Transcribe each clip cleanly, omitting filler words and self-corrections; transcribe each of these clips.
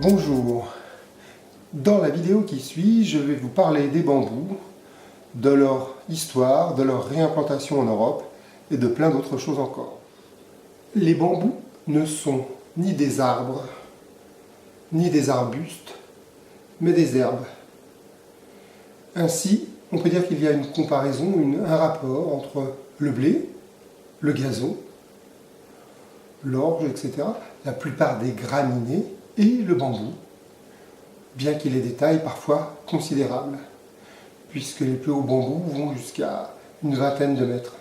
Bonjour, dans la vidéo qui suit, je vais vous parler des bambous, de leur histoire, de leur réimplantation en Europe et de plein d'autres choses encore. Les bambous ne sont ni des arbres, ni des arbustes, mais des herbes. Ainsi, on peut dire qu'il y a une comparaison, un rapport entre le blé, le gazon, l'orge, etc., la plupart des graminées et le bambou, bien qu'il ait des tailles parfois considérables, puisque les plus hauts bambous vont jusqu'à une vingtaine de mètres.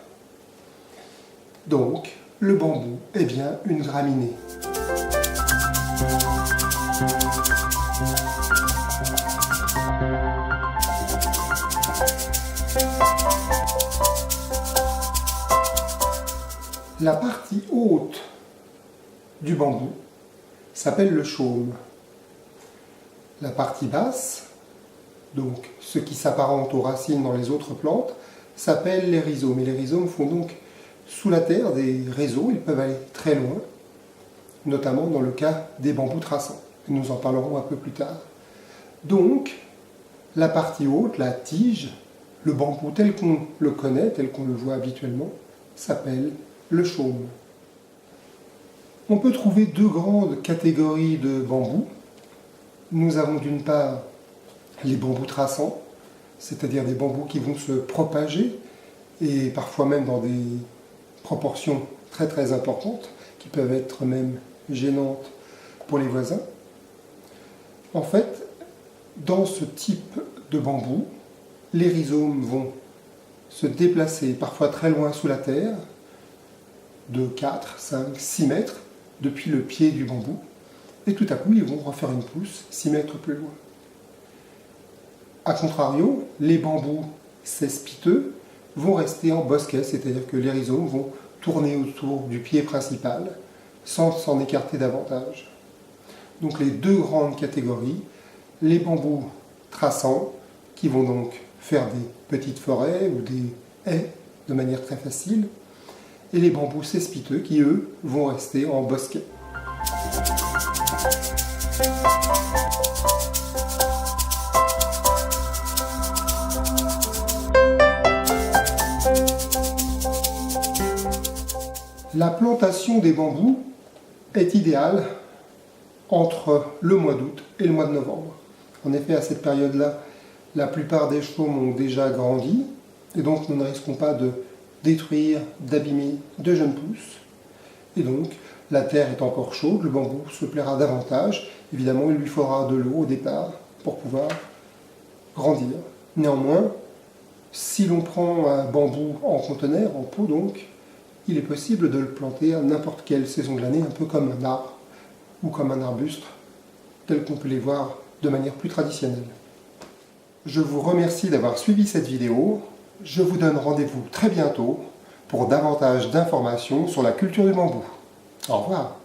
Donc, le bambou est bien une graminée. La partie haute du bambou s'appelle le chaume. La partie basse, donc ce qui s'apparente aux racines dans les autres plantes, s'appelle les rhizomes. Et les rhizomes font donc sous la terre des réseaux, ils peuvent aller très loin, notamment dans le cas des bambous traçants. Nous en parlerons un peu plus tard. Donc, la partie haute, la tige, le bambou tel qu'on le connaît, tel qu'on le voit habituellement, s'appelle le chaume. On peut trouver deux grandes catégories de bambous. Nous avons d'une part les bambous traçants, c'est-à-dire des bambous qui vont se propager, et parfois même dans des proportions très très importantes, qui peuvent être même gênantes pour les voisins. En fait, dans ce type de bambou, les rhizomes vont se déplacer parfois très loin sous la terre, de 4, 5, 6 mètres depuis le pied du bambou, et tout à coup ils vont refaire une pousse 6 mètres plus loin. A contrario, les bambous cespiteux vont rester en bosquet, c'est-à-dire que les rhizomes vont tourner autour du pied principal sans s'en écarter davantage. Donc les deux grandes catégories, les bambous traçants qui vont donc faire des petites forêts ou des haies de manière très facile, et les bambous cespiteux qui, eux, vont rester en bosquet. La plantation des bambous est idéale entre le mois d'août et le mois de novembre. En effet, à cette période-là, la plupart des chaumes ont déjà grandi, et donc nous ne risquons pas de détruire, d'abîmer de jeunes pousses. Et donc, la terre est encore chaude, le bambou se plaira davantage. Évidemment, il lui faudra de l'eau au départ pour pouvoir grandir. Néanmoins, si l'on prend un bambou en conteneur, en pot donc, il est possible de le planter à n'importe quelle saison de l'année, un peu comme un arbre ou comme un arbuste, tel qu'on peut les voir de manière plus traditionnelle. Je vous remercie d'avoir suivi cette vidéo. Je vous donne rendez-vous très bientôt pour davantage d'informations sur la culture du bambou. Au revoir.